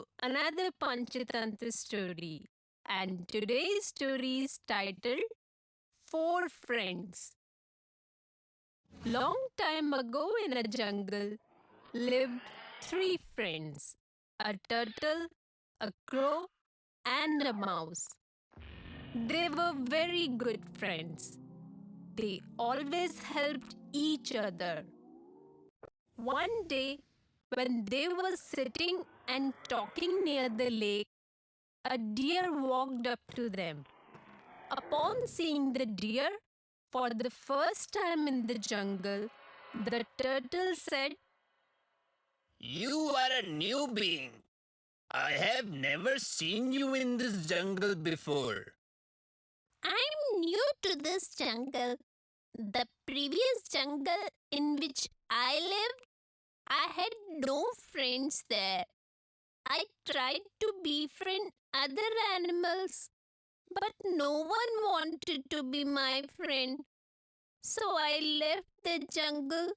to another Panchatantra story. And today's story is titled Four Friends. Long time ago in a jungle lived three friends, a turtle, a crow, and a mouse. They were very good friends. They always helped each other. One day, when they were sitting and talking near the lake, a deer walked up to them. Upon seeing the deer for the first time in the jungle, the turtle said, "You are a new being. I have never seen you in this jungle before." "I'm new to this jungle. The previous jungle in which I lived, I had no friends there. I tried to befriend other animals, but no one wanted to be my friend. So I left the jungle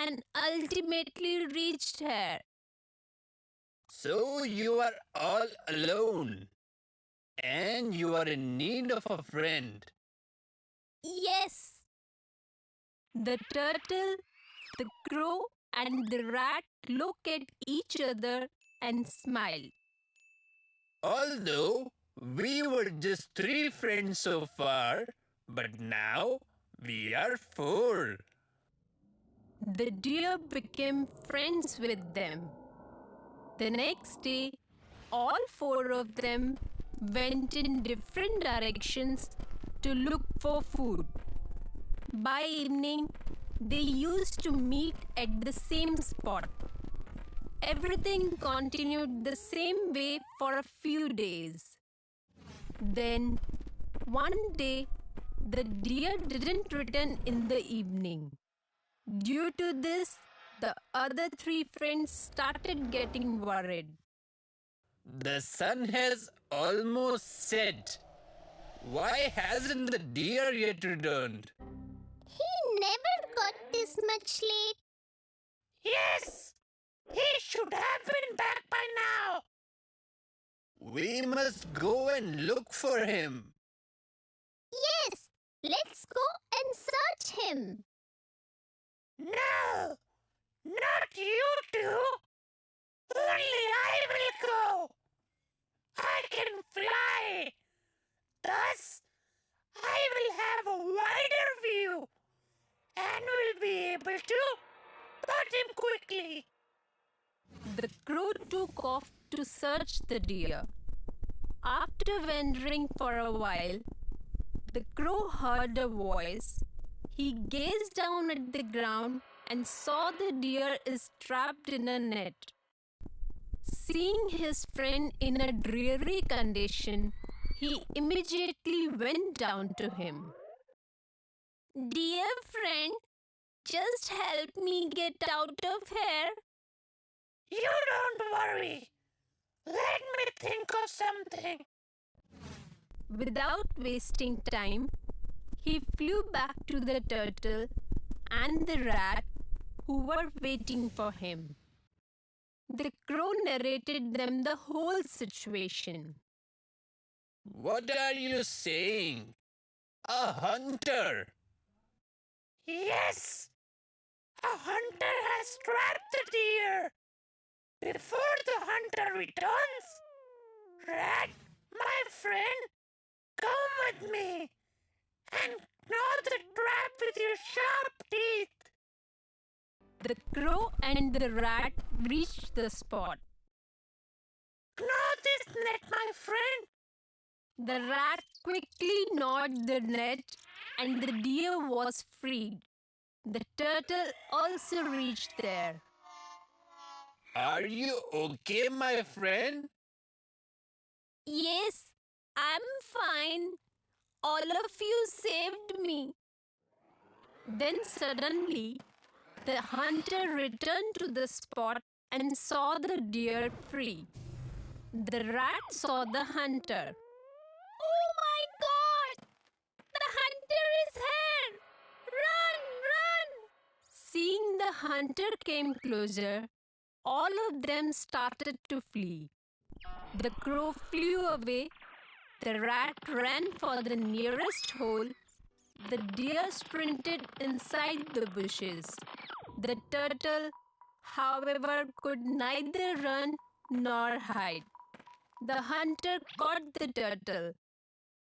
and ultimately reached here." "So you are all alone, and you are in need of a friend." "Yes." The turtle, the crow, and the rat look at each other and smile. "Although we were just three friends so far, but now we are four." The deer became friends with them. The next day, all four of them went in different directions to look for food. By evening, they used to meet at the same spot. Everything continued the same way for a few days. Then, one day, the deer didn't return in the evening. Due to this, the other three friends started getting worried. "The sun has almost set. Why hasn't the deer yet returned?" He never got this much late. "Yes, he should have been back by now. We must go and look for him." Yes, let's go and search him. "No, not you two. Only I will go. I can fly. Thus, I will have a wider view and will be able to spot him quickly." The crow took off to search the deer. After wandering for a while, the crow heard a voice. He gazed down at the ground and saw the deer is trapped in a net. Seeing his friend in a dreary condition, he immediately went down to him. "Dear friend, just help me get out of here." "You don't worry. Let me think of something." Without wasting time, he flew back to the turtle and the rat who were waiting for him. The crow narrated them the whole situation. "What are you saying? A hunter?" "Yes, a hunter has trapped the deer. Before the hunter returns, Rat, my friend, come with me and gnaw the trap with your sharp teeth." The crow and the rat reached the spot. "Gnaw this net, my friend." The rat quickly gnawed the net and the deer was freed. The turtle also reached there. "Are you okay, my friend?" "Yes, I'm fine. All of you saved me." Then suddenly, the hunter returned to the spot and saw the deer free. The rat saw the hunter. "Oh my God! The hunter is here! Run, run!" Seeing the hunter came closer, all of them started to flee. The crow flew away. The rat ran for the nearest hole. The deer sprinted inside the bushes. The turtle, however, could neither run nor hide. The hunter caught the turtle,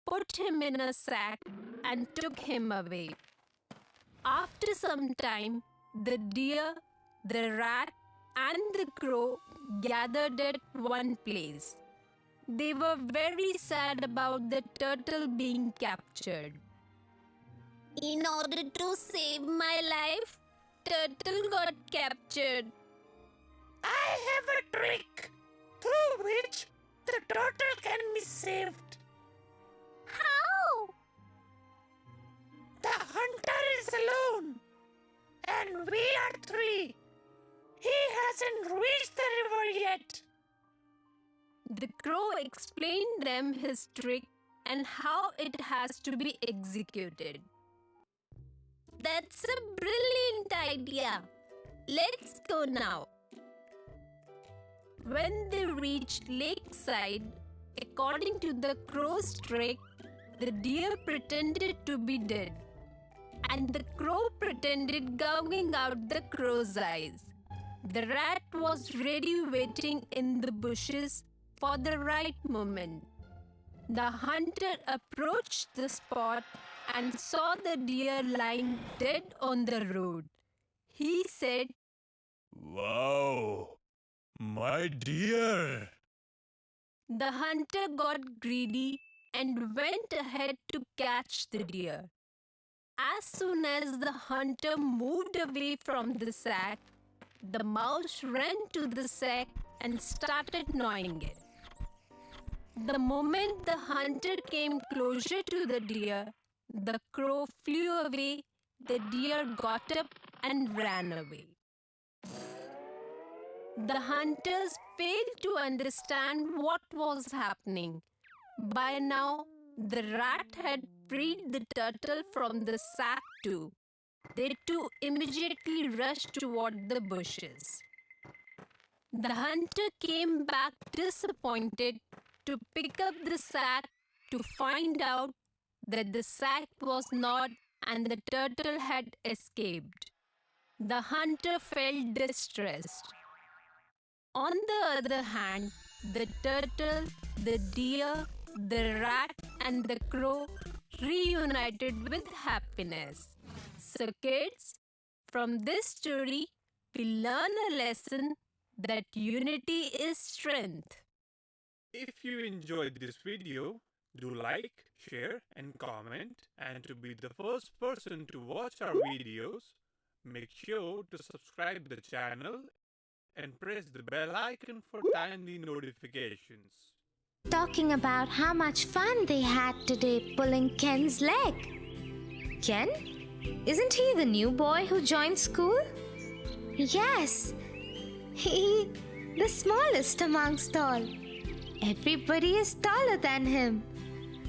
put him in a sack, and took him away. After some time, the deer, the rat, and the crow gathered at one place. They were very sad about the turtle being captured. In order to save my life, Turtle got captured. I have a trick through which the turtle can be saved. how? The hunter is alone, and we are three. He hasn't reached the river yet. The crow explained them his trick and how it has to be executed. That's a brilliant idea. Let's go now. When they reached lakeside, according to the crow's trick, the deer pretended to be dead, and the crow pretended gouging out the crow's eyes. The rat was ready waiting in the bushes for the right moment. The hunter approached the spot and saw the deer lying dead on the road. He said, Wow, my dear. The hunter got greedy and went ahead to catch the deer. As soon as the hunter moved away from the sack, the mouse ran to the sack and started gnawing it. The moment the hunter came closer to the deer, the crow flew away, the deer got up and ran away. The hunters failed to understand what was happening. By now, the rat had freed the turtle from the sack too. They too immediately rushed toward the bushes. The hunter came back disappointed to pick up the sack to find out that the sack was not and the turtle had escaped. The hunter felt distressed. On the other hand, the turtle, the deer, the rat, and the crow reunited with happiness. So, kids, from this story, we learn a lesson that unity is strength. If you enjoyed this video, do like, share, and comment. And to be the first person to watch our videos, make sure to subscribe the channel and press the bell icon for timely notifications. Talking about how much fun they had today pulling Ken's leg. Ken? Isn't he the new boy who joined school? Yes, the smallest amongst all. Everybody is taller than him,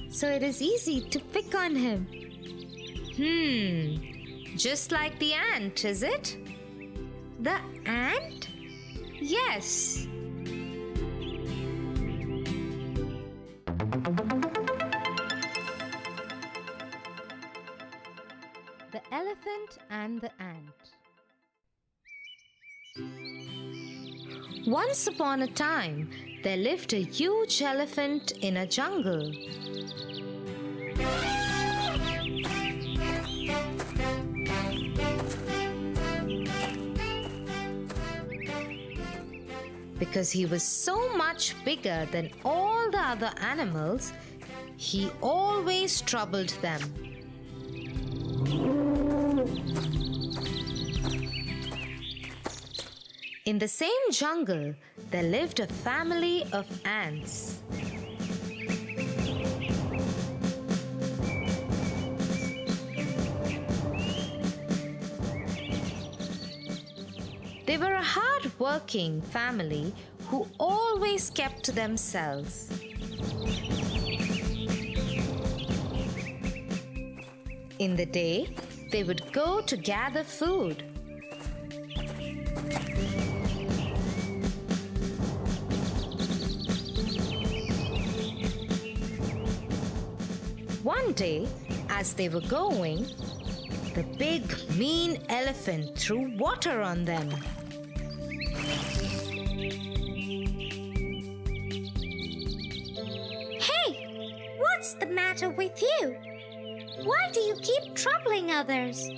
so it is easy to pick on him. Just like the ant, is it? The ant? Yes. The Elephant and the Ant. Once upon a time, there lived a huge elephant in a jungle. Because he was so much bigger than all the other animals, he always troubled them. In the same jungle, there lived a family of ants. They were a hard-working family who always kept to themselves. In the day, they would go to gather food. one day, as they were going, the big, mean elephant threw water on them. Hey, what's the matter with you? Why do you keep troubling others?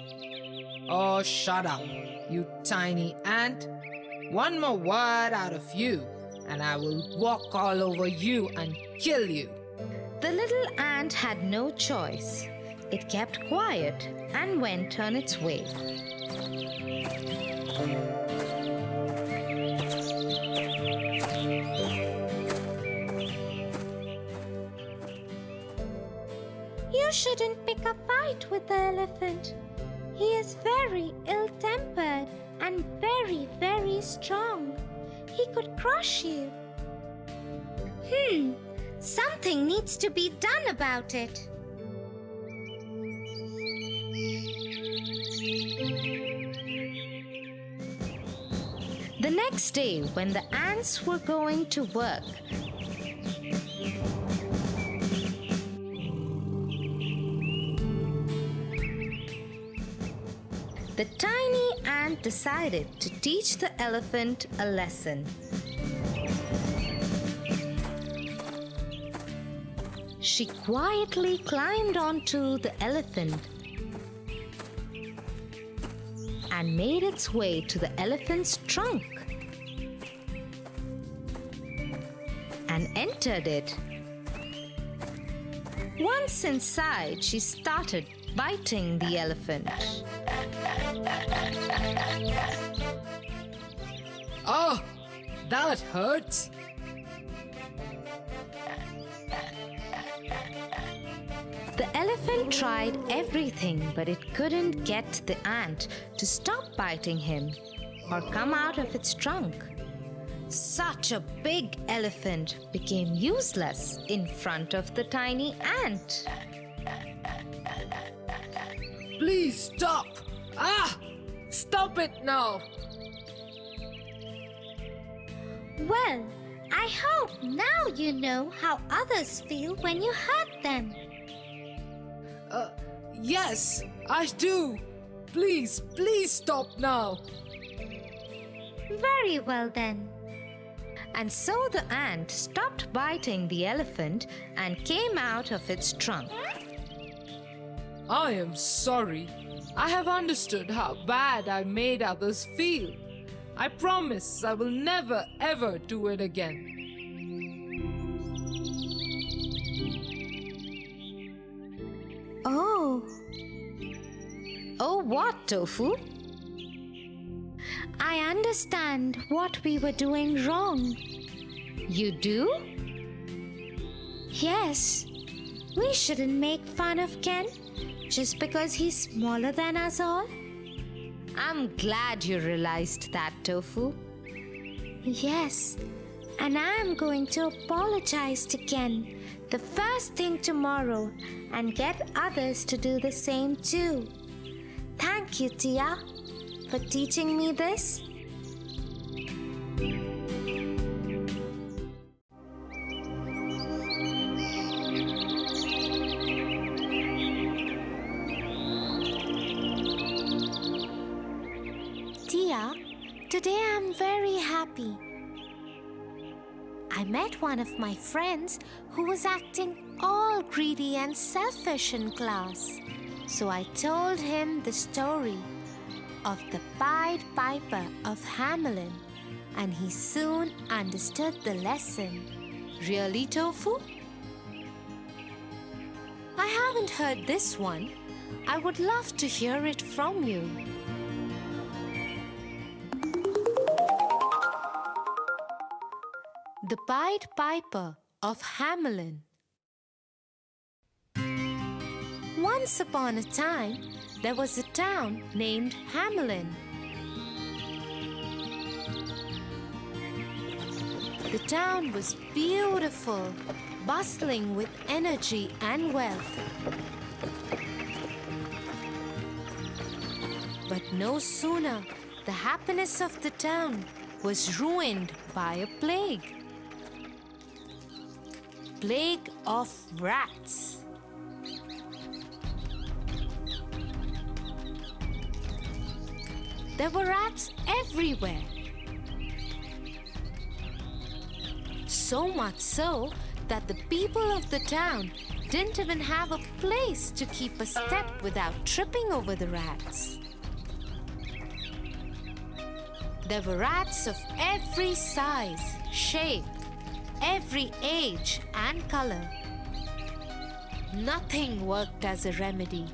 Oh, shut up, you tiny ant. One more word out of you, and I will walk all over you and kill you. The little ant had no choice. It kept quiet and went on its way. You shouldn't pick a fight with the elephant. He is very ill-tempered and very, very strong. He could crush you. Something needs to be done about it. The next day, when the ants were going to work, the tiny ant decided to teach the elephant a lesson. She quietly climbed onto the elephant and made its way to the elephant's trunk and entered it. Once inside, she started biting the elephant. Oh, that hurts. The elephant tried everything, but it couldn't get the ant to stop biting him or come out of its trunk. Such a big elephant became useless in front of the tiny ant. Please stop. Stop it now. Well, I hope now you know how others feel when you hurt them. Yes, I do. Please stop now. Very well then. And so the ant stopped biting the elephant and came out of its trunk. I am sorry. I have understood how bad I made others feel. I promise I will never ever do it again. Oh, what, Tofu? I understand what we were doing wrong. You do? Yes, we shouldn't make fun of Ken just because he's smaller than us all. I'm glad you realized that, Tofu. Yes, and I'm going to apologize to Ken the first thing tomorrow and get others to do the same too. Thank you, Tia, for teaching me this. Tia, today I'm very happy. I met one of my friends who was acting all greedy and selfish in class. So I told him the story of the Pied Piper of Hamelin, and he soon understood the lesson. Really, Tofu? I haven't heard this one. I would love to hear it from you. The Pied Piper of Hamelin. Once upon a time, there was a town named Hamelin. The town was beautiful, bustling with energy and wealth. But no sooner the happiness of the town was ruined by a plague. Plague of rats. There were rats everywhere. So much so that the people of the town didn't even have a place to keep a step without tripping over the rats. There were rats of every size, shape, every age and color. Nothing worked as a remedy.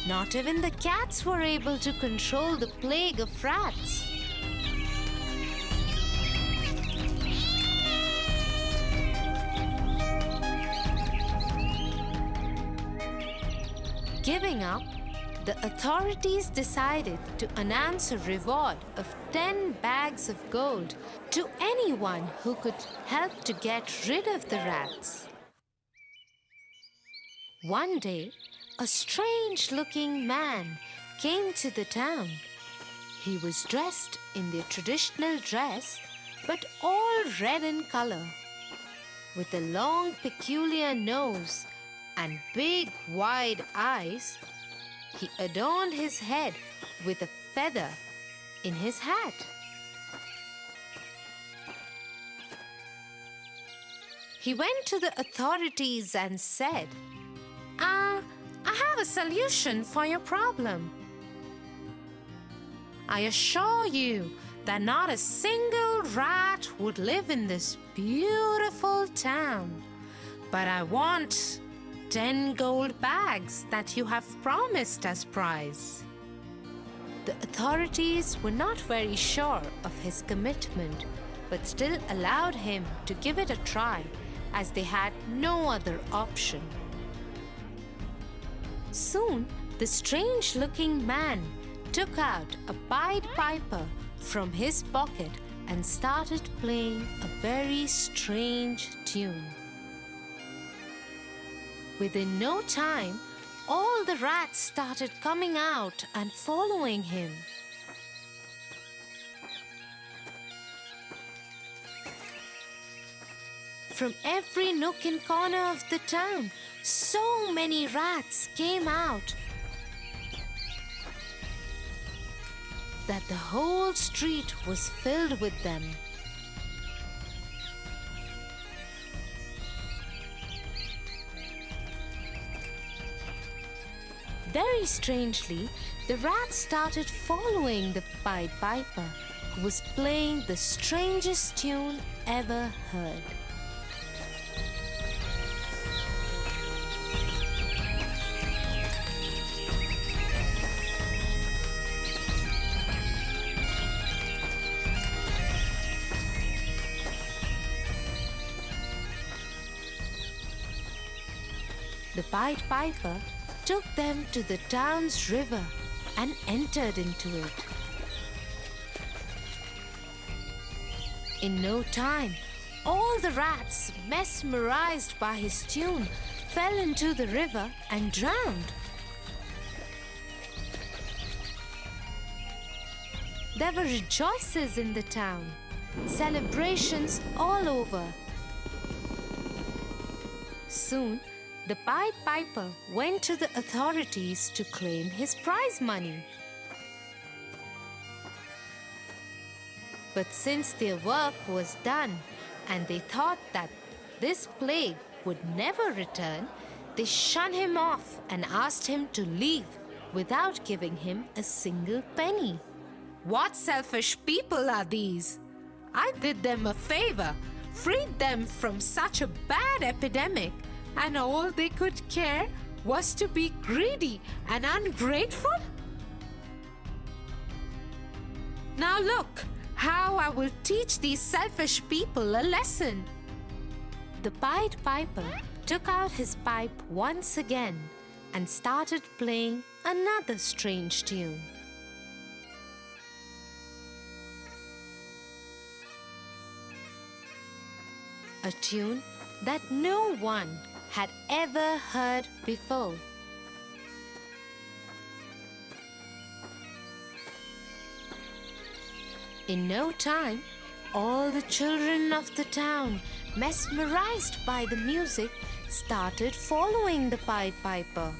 Not even the cats were able to control the plague of rats. Giving up, the authorities decided to announce a reward of 10 bags of gold to anyone who could help to get rid of the rats. One day, a strange-looking man came to the town. He was dressed in their traditional dress, but all red in color, with a long, peculiar nose and big, wide eyes. He adorned his head with a feather in his hat. He went to the authorities and said, I have a solution for your problem. I assure you that not a single rat would live in this beautiful town. But I want 10 gold bags that you have promised as prize. The authorities were not very sure of his commitment, but still allowed him to give it a try, as they had no other option. Soon, the strange-looking man took out a Pied Piper from his pocket and started playing a very strange tune. Within no time, all the rats started coming out and following him. From every nook and corner of the town, so many rats came out that the whole street was filled with them. Very strangely, the rats started following the Pied Piper, who was playing the strangest tune ever heard. The Pied Piper took them to the town's river and entered into it. In no time, all the rats, mesmerized by his tune, fell into the river and drowned. There were rejoices in the town, celebrations all over. Soon, the Pied Piper went to the authorities to claim his prize money. But since their work was done and they thought that this plague would never return, they shunned him off and asked him to leave without giving him a single penny. What selfish people are these? I did them a favor, freed them from such a bad epidemic, and all they could care was to be greedy and ungrateful? Now look how I will teach these selfish people a lesson. The Pied Piper took out his pipe once again and started playing another strange tune. A tune that no one had ever heard before. In no time, all the children of the town, mesmerized by the music, started following the Pied Piper.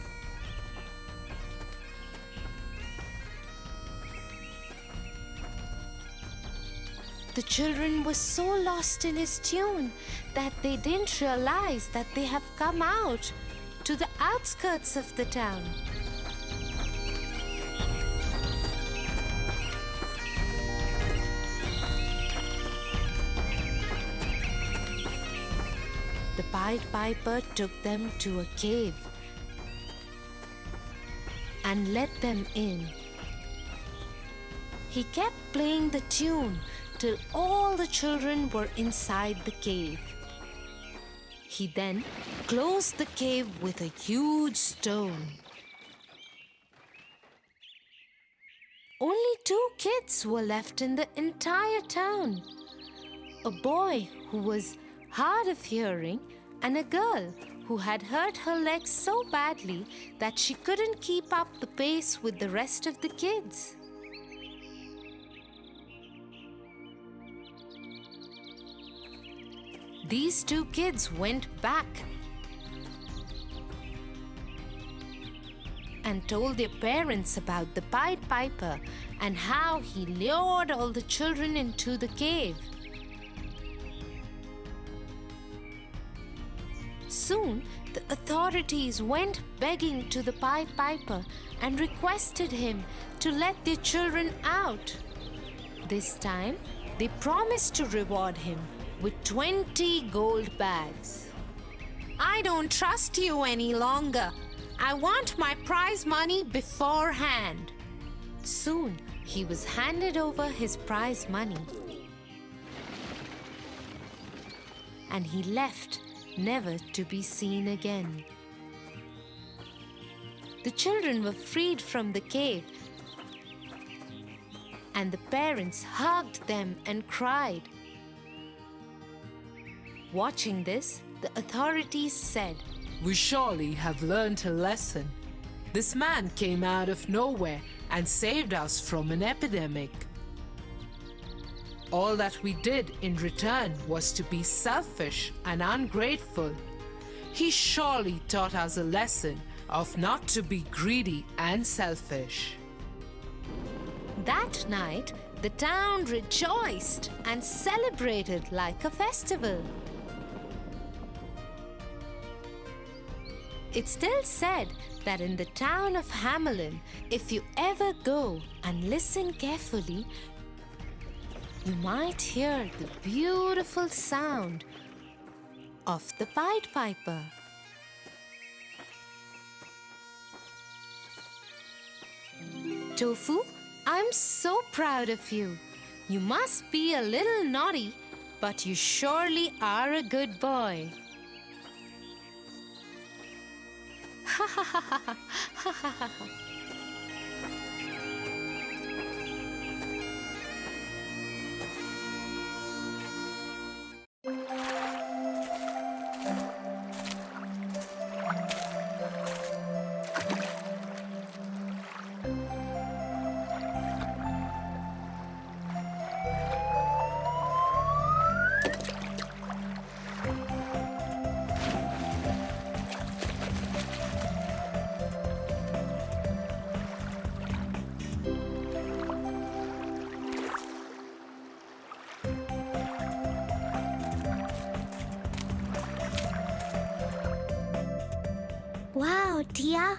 The children were so lost in his tune that they didn't realize that they have come out to the outskirts of the town. The Pied Piper took them to a cave and let them in. He kept playing the tune till all the children were inside the cave. He then closed the cave with a huge stone. Only 2 kids were left in the entire town. A boy who was hard of hearing and a girl who had hurt her legs so badly that she couldn't keep up the pace with the rest of the kids. These 2 kids went back and told their parents about the Pied Piper and how he lured all the children into the cave. Soon, the authorities went begging to the Pied Piper and requested him to let their children out. This time, they promised to reward him with 20 gold bags. I don't trust you any longer. I want my prize money beforehand. Soon, he was handed over his prize money. And he left, never to be seen again. The children were freed from the cave, and the parents hugged them and cried. Watching this, the authorities said, We surely have learned a lesson. This man came out of nowhere and saved us from an epidemic. All that we did in return was to be selfish and ungrateful. He surely taught us a lesson of not to be greedy and selfish. That night, the town rejoiced and celebrated like a festival. It's still said that in the town of Hamelin, if you ever go and listen carefully, you might hear the beautiful sound of the Pied Piper. Tofu, I'm so proud of you. You must be a little naughty, but you surely are a good boy. Ha ha ha ha ha ha ha ha. Wow, Tia,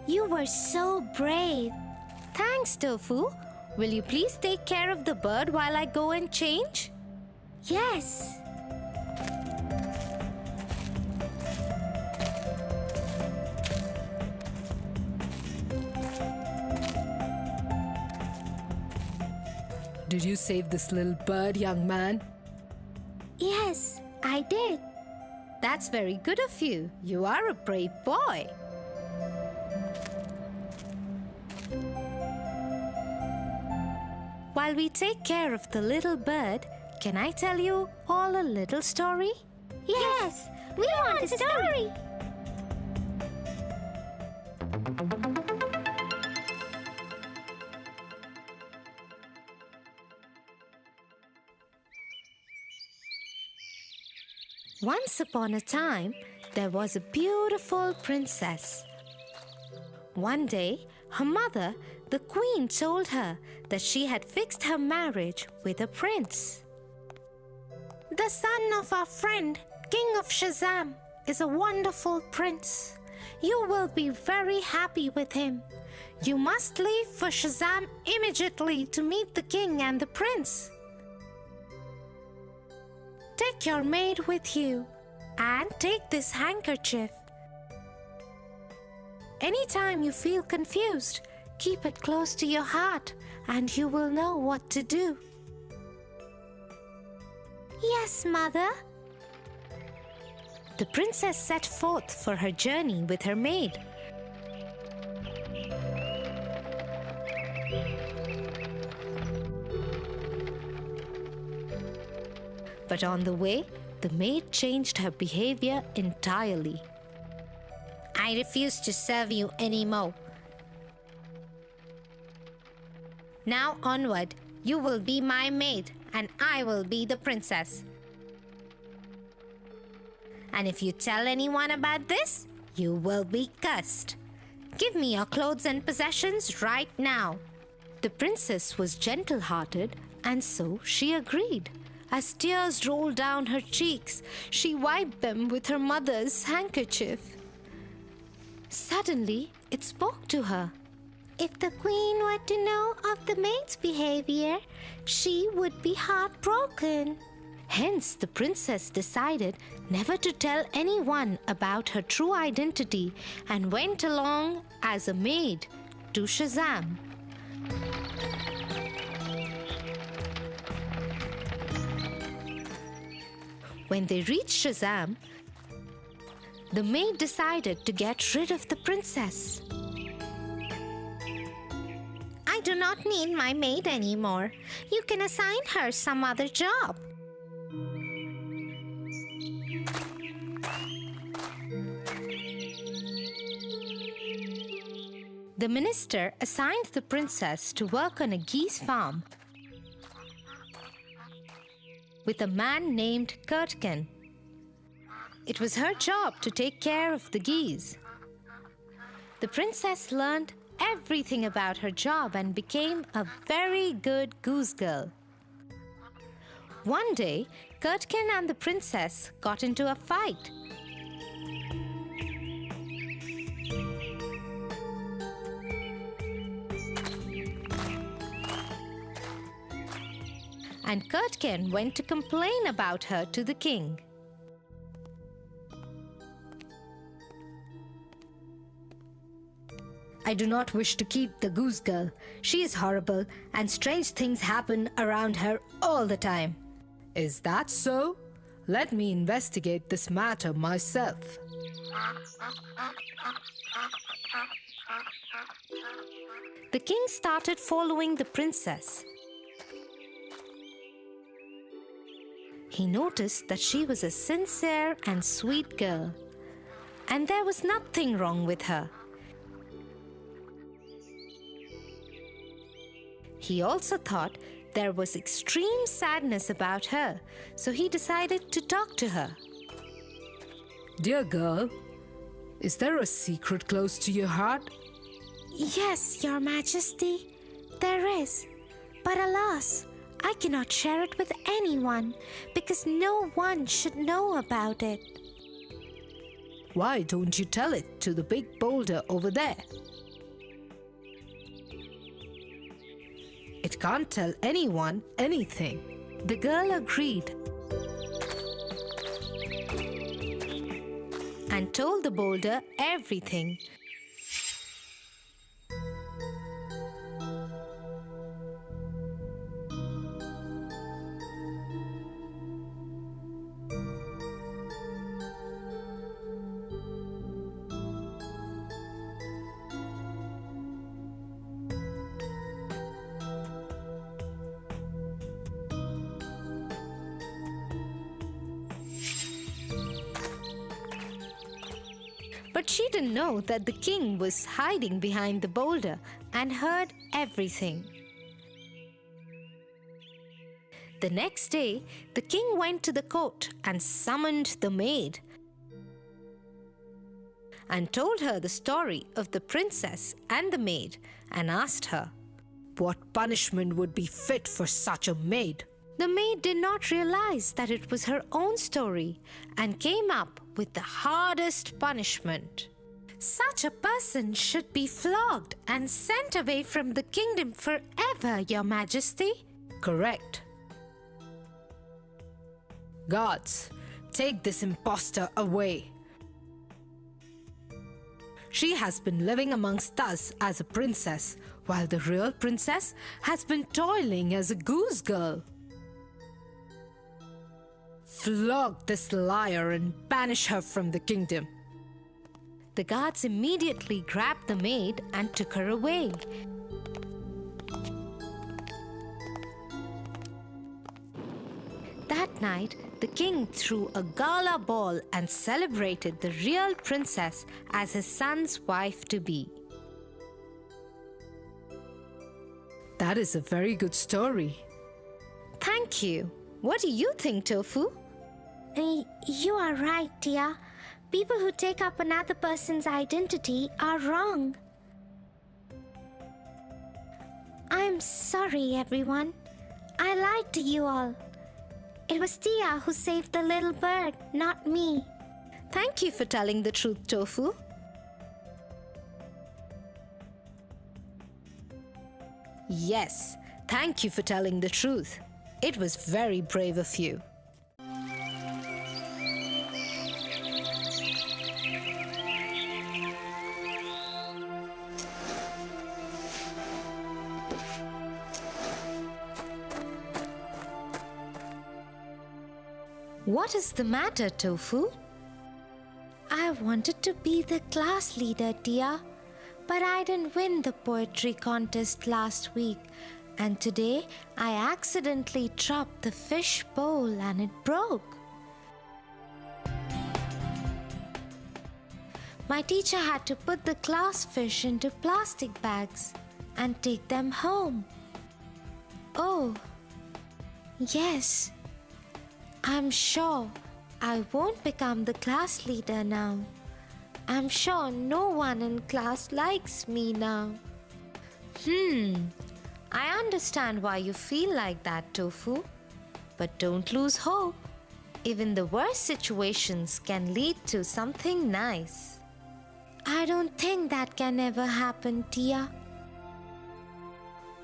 you were so brave. Thanks, Tofu. Will you please take care of the bird while I go and change? Yes. Did you save this little bird, young man? Yes, I did. That's very good of you. You are a brave boy. While we take care of the little bird, can I tell you all a little story? Yes, we want a story. Once upon a time, there was a beautiful princess. One day, her mother, the queen, told her that she had fixed her marriage with a prince. The son of our friend, King of Shazam, is a wonderful prince. You will be very happy with him. You must leave for Shazam immediately to meet the king and the prince. Take your maid with you and take this handkerchief. Anytime you feel confused, keep it close to your heart and you will know what to do. Yes, Mother. The princess set forth for her journey with her maid. But on the way, the maid changed her behavior entirely. I refuse to serve you anymore. Now onward, you will be my maid and I will be the princess. And if you tell anyone about this, you will be cursed. Give me your clothes and possessions right now. The princess was gentle-hearted, and so she agreed. As tears rolled down her cheeks, she wiped them with her mother's handkerchief. Suddenly, it spoke to her. If the queen were to know of the maid's behavior, she would be heartbroken. Hence, the princess decided never to tell anyone about her true identity and went along as a maid to Shazam. When they reached Shazam, the maid decided to get rid of the princess. I do not need my maid anymore. You can assign her some other job. The minister assigned the princess to work on a geese farm with a man named KATOON. It was her job to take care of the geese. The princess learned everything about her job and became a very good goose girl. One day, KATOON and the princess got into a fight. And KATOON went to complain about her to the king. I do not wish to keep the goose girl. She is horrible and strange things happen around her all the time. Is that so? Let me investigate this matter myself. The king started following the princess. He noticed that she was a sincere and sweet girl, and there was nothing wrong with her. He also thought there was extreme sadness about her, so he decided to talk to her. Dear girl, is there a secret close to your heart? Yes, Your Majesty, there is. But alas, I cannot share it with anyone because no one should know about it. Why don't you tell it to the big boulder over there? It can't tell anyone anything. The girl agreed and told the boulder everything. But she didn't know that the king was hiding behind the boulder and heard everything. The next day, the king went to the court and summoned the maid and told her the story of the princess and the maid and asked her, What punishment would be fit for such a maid? The maid did not realize that it was her own story and came up with the hardest punishment. Such a person should be flogged and sent away from the kingdom forever, Your Majesty. Correct. Guards, take this impostor away. She has been living amongst us as a princess, while the real princess has been toiling as a goose girl. Flog this liar and banish her from the kingdom. The guards immediately grabbed the maid and took her away. That night, the king threw a gala ball and celebrated the real princess as his son's wife-to-be. That is a very good story. Thank you. What do you think, Tofu? You are right, dear. People who take up another person's identity are wrong. I'm sorry, everyone. I lied to you all. It was Tia who saved the little bird, not me. Thank you for telling the truth, Tofu. Yes, thank you for telling the truth. It was very brave of you. What is the matter, Tofu? I wanted to be the class leader, dear, but I didn't win the poetry contest last week, and today I accidentally dropped the fish bowl and it broke. My teacher had to put the class fish into plastic bags and take them home. Oh, yes. I'm sure I won't become the class leader now. I'm sure no one in class likes me now. I understand why you feel like that, Tofu. But don't lose hope. Even the worst situations can lead to something nice. I don't think that can ever happen, Tia.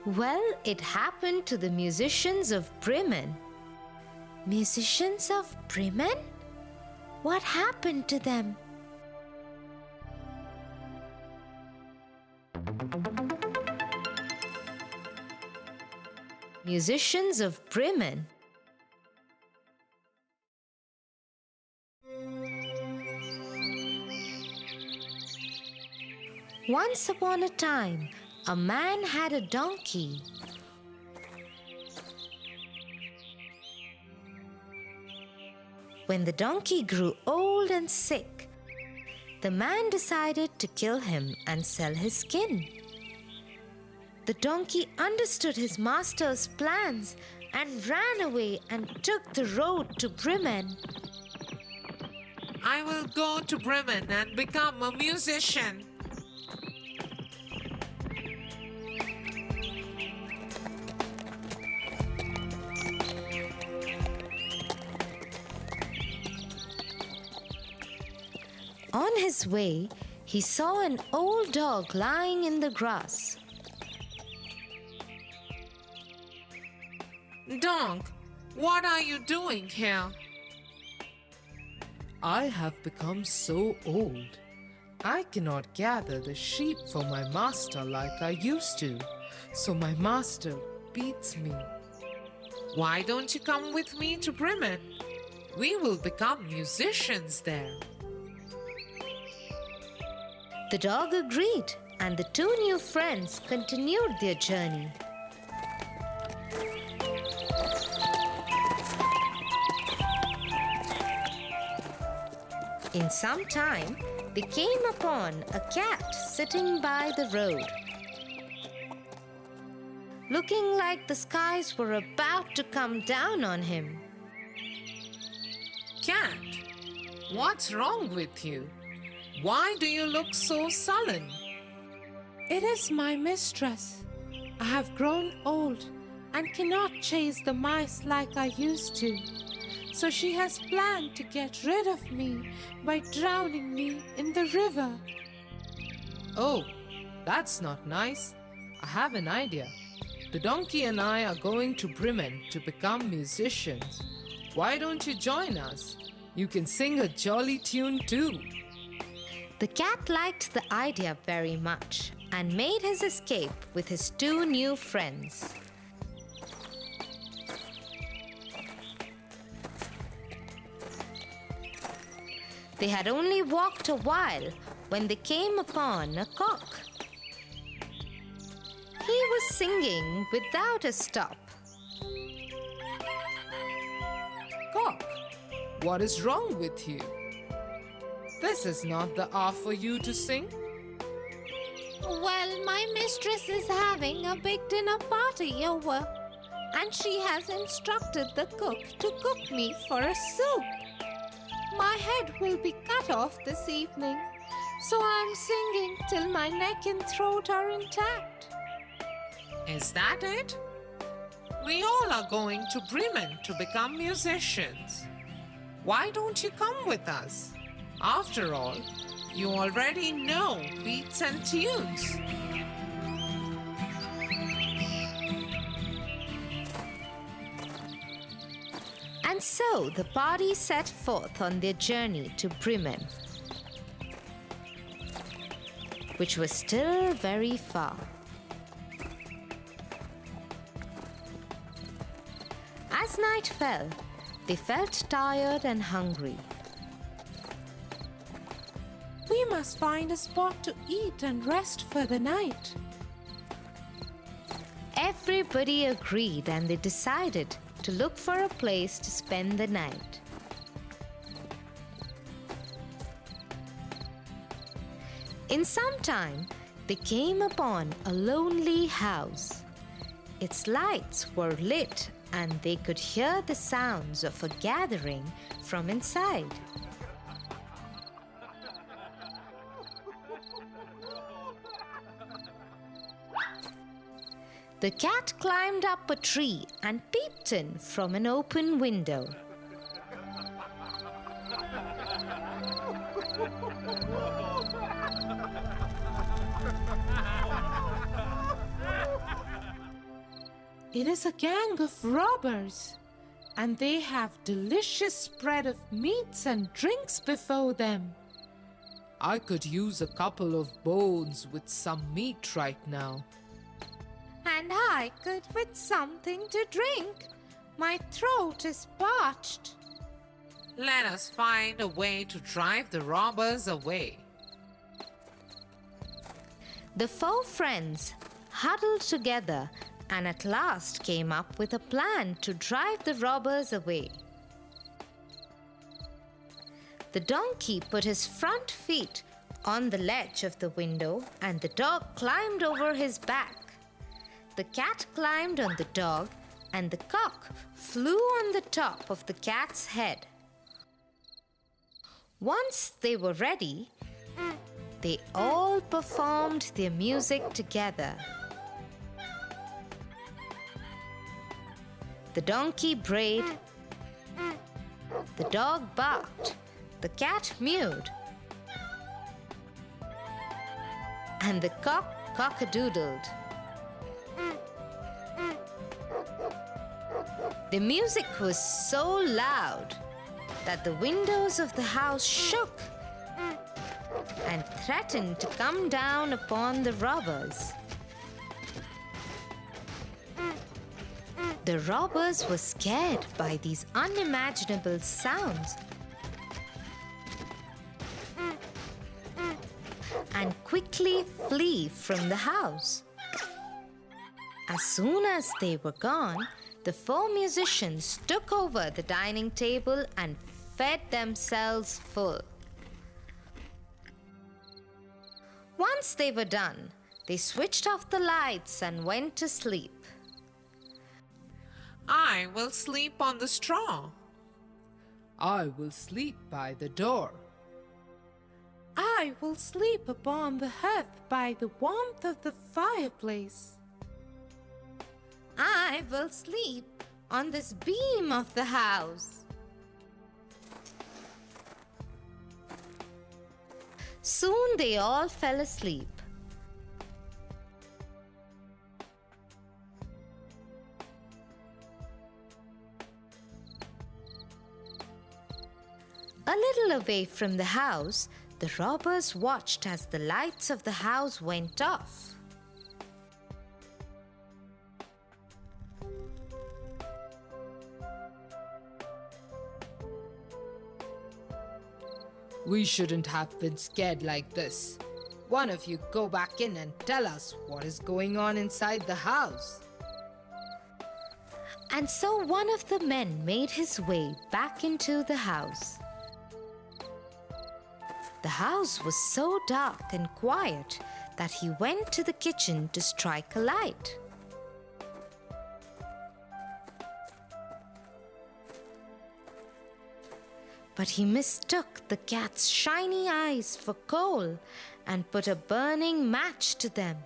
Well, it happened to the musicians of Bremen. Musicians of Bremen? What happened to them? Musicians of Bremen. Once upon a time, a man had a donkey. When the donkey grew old and sick, the man decided to kill him and sell his skin. The donkey understood his master's plans and ran away and took the road to Bremen. I will go to Bremen and become a musician. On his way, he saw an old dog lying in the grass. Dog, what are you doing here? I have become so old. I cannot gather the sheep for my master like I used to, so my master beats me. Why don't you come with me to Bremen? We will become musicians there. The dog agreed, and the two new friends continued their journey. In some time, they came upon a cat sitting by the road. Looking like the skies were about to come down on him. Cat, what's wrong with you? Why do you look so sullen? It is my mistress. I have grown old and cannot chase the mice like I used to. So she has planned to get rid of me by drowning me in the river. Oh, that's not nice. I have an idea. The donkey and I are going to Bremen to become musicians. Why don't you join us? You can sing a jolly tune too. The cat liked the idea very much and made his escape with his two new friends. They had only walked a while when they came upon a cock. He was singing without a stop. Cock, what is wrong with you? This is not the hour for you to sing. Well, my mistress is having a big dinner party over, and she has instructed the cook to cook me for a soup. My head will be cut off this evening, so I'm singing till my neck and throat are intact. Is that it? We all are going to Bremen to become musicians. Why don't you come with us? After all, you already know beats and tunes. And so the party set forth on their journey to Bremen, which was still very far. As night fell, they felt tired and hungry. We must find a spot to eat and rest for the night. Everybody agreed and they decided to look for a place to spend the night. In some time, they came upon a lonely house. Its lights were lit and they could hear the sounds of a gathering from inside. The cat climbed up a tree and peeped in from an open window. It is a gang of robbers, and they have delicious spread of meats and drinks before them. I could use a couple of bones with some meat right now. And I could with something to drink. My throat is parched. Let us find a way to drive the robbers away. The four friends huddled together and at last came up with a plan to drive the robbers away. The donkey put his front feet on the ledge of the window and the dog climbed over his back. The cat climbed on the dog and the cock flew on the top of the cat's head. Once they were ready, they all performed their music together. The donkey brayed, the dog barked, the cat mewed, and the cock cock-a-doodled. The music was so loud that the windows of the house shook and threatened to come down upon the robbers. The robbers were scared by these unimaginable sounds and quickly flee from the house. As soon as they were gone, the four musicians took over the dining table and fed themselves full. Once they were done, they switched off the lights and went to sleep. I will sleep on the straw. I will sleep by the door. I will sleep upon the hearth by the warmth of the fireplace. I I will sleep on this beam of the house. Soon they all fell asleep. A little away from the house, the robbers watched as the lights of the house went off. We shouldn't have been scared like this. One of you go back in and tell us what is going on inside the house. And so one of the men made his way back into the house. The house was so dark and quiet that he went to the kitchen to strike a light. But he mistook the cat's shiny eyes for coal and put a burning match to them.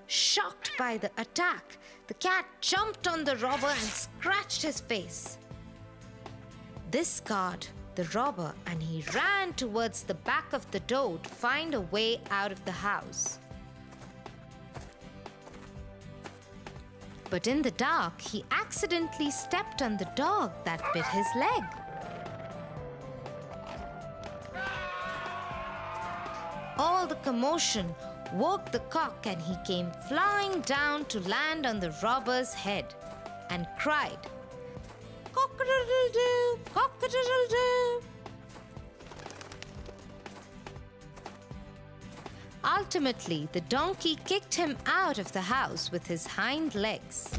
Shocked by the attack, the cat jumped on the robber and scratched his face. This scarred the robber, and he ran towards the back of the door to find a way out of the house. But in the dark, he accidentally stepped on the dog that bit his leg. All the commotion woke the cock, and he came flying down to land on the robber's head and cried, "Cock-a-doodle-doo, cock-a-doodle-doo." Ultimately, the donkey kicked him out of the house with his hind legs.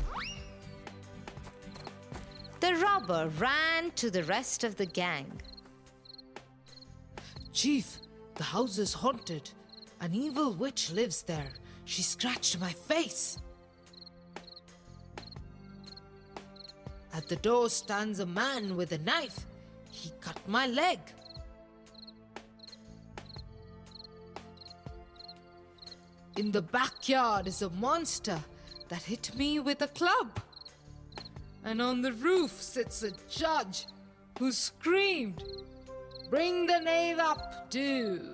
The robber ran to the rest of the gang. Chief, the house is haunted. An evil witch lives there. She scratched my face. At the door stands a man with a knife. He cut my leg. In the backyard is a monster that hit me with a club. And on the roof sits a judge who screamed, "Bring the knave up, do."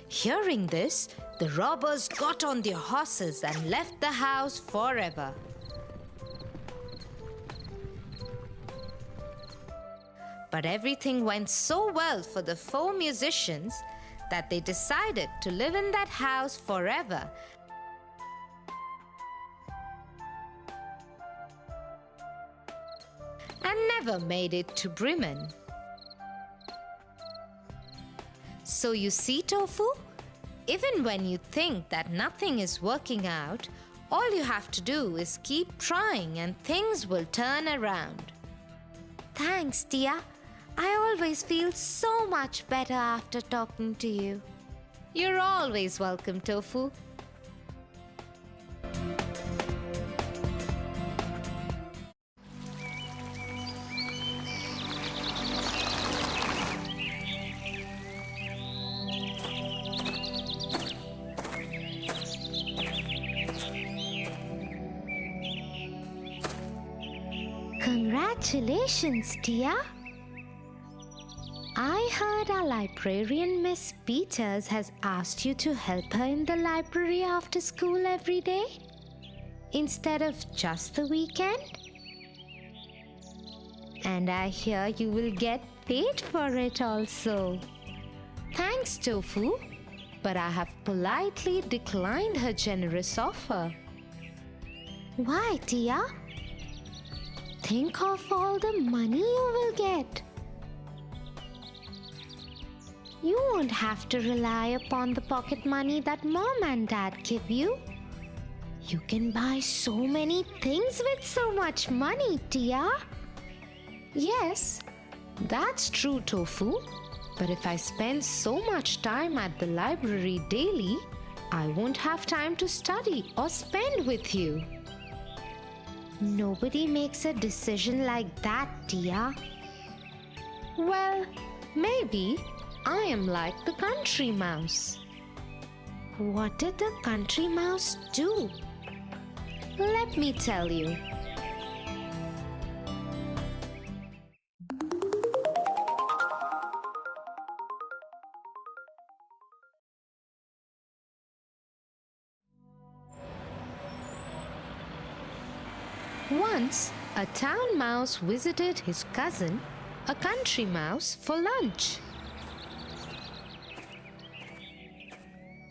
Hearing this, the robbers got on their horses and left the house forever. But everything went so well for the four musicians that they decided to live in that house forever. And never made it to Bremen. So you see, Tofu, even when you think that nothing is working out, all you have to do is keep trying and things will turn around. Thanks, Tia. I always feel so much better after talking to you. You're always welcome, Tofu. Congratulations, Tia. I heard our librarian, Miss Peters, has asked you to help her in the library after school every day, instead of just the weekend. And I hear you will get paid for it also. Thanks, Tofu, but I have politely declined her generous offer. Why, Tia? Think of all the money you will get. You won't have to rely upon the pocket money that Mom and Dad give you. You can buy so many things with so much money, Tia. Yes, that's true, Tofu. But if I spend so much time at the library daily, I won't have time to study or spend with you. Nobody makes a decision like that, Tia. Well, maybe I am like the country mouse. What did the country mouse do? Let me tell you. Once, a town mouse visited his cousin, a country mouse, for lunch.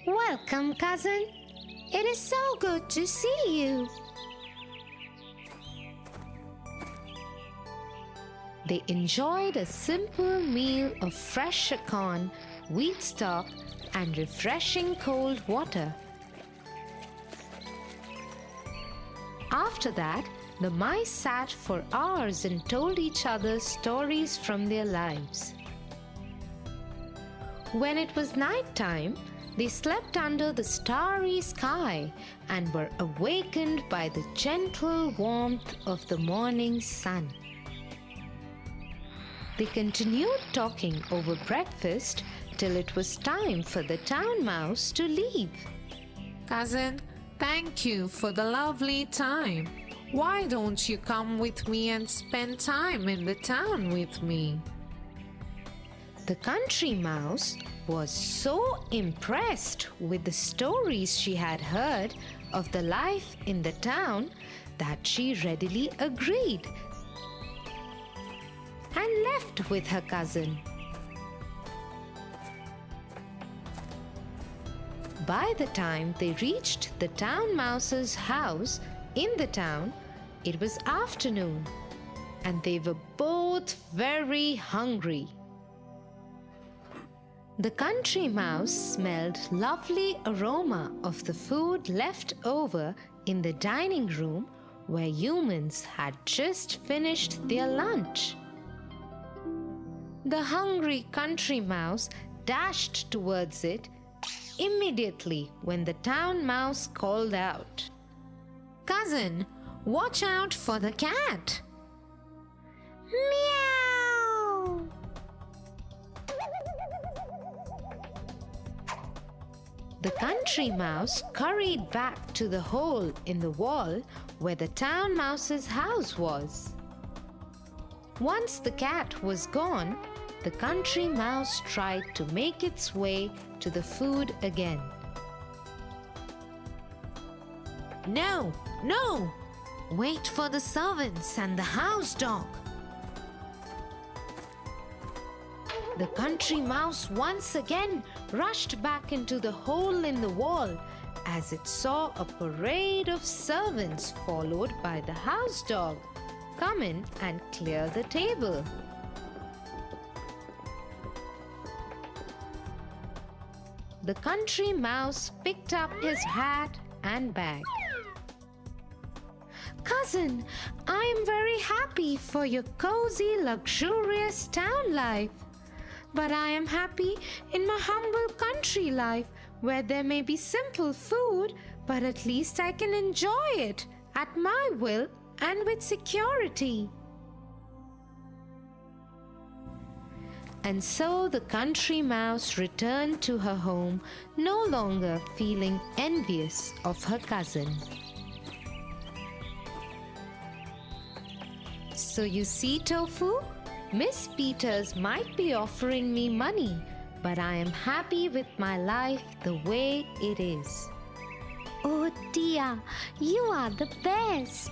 Welcome, cousin. It is so good to see you. They enjoyed a simple meal of fresh acorn, wheat stock, and refreshing cold water. After that, the mice sat for hours and told each other stories from their lives. When it was night time, they slept under the starry sky and were awakened by the gentle warmth of the morning sun. They continued talking over breakfast till it was time for the town mouse to leave. Cousin, thank you for the lovely time. Why don't you come with me and spend time in the town with me? The country mouse was so impressed with the stories she had heard of the life in the town that she readily agreed and left with her cousin. By the time they reached the town mouse's house in the town, it was afternoon, and they were both very hungry. The country mouse smelled lovely aroma of the food left over in the dining room where humans had just finished their lunch. The hungry country mouse dashed towards it immediately when the town mouse called out, Cousin, watch out for the cat. "Meow!" The country mouse scurried back to the hole in the wall where the town mouse's house was. Once the cat was gone, the country mouse tried to make its way to the food again. No, no! Wait for the servants and the house dog. The country mouse once again rushed back into the hole in the wall as it saw a parade of servants followed by the house dog come in and clear the table. The country mouse picked up his hat and bag. "Cousin, I am very happy for your cozy, luxurious town life. But I am happy in my humble country life where there may be simple food, but at least I can enjoy it at my will and with security." And so the country mouse returned to her home, no longer feeling envious of her cousin. So you see, Tofu, Miss Peters might be offering me money, but I am happy with my life the way it is. Oh dear, you are the best.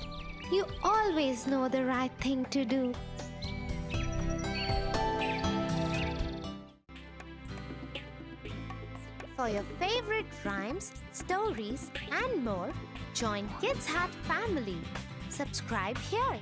You always know the right thing to do. For your favorite rhymes, stories, and more, join Kids Hut family. Subscribe here.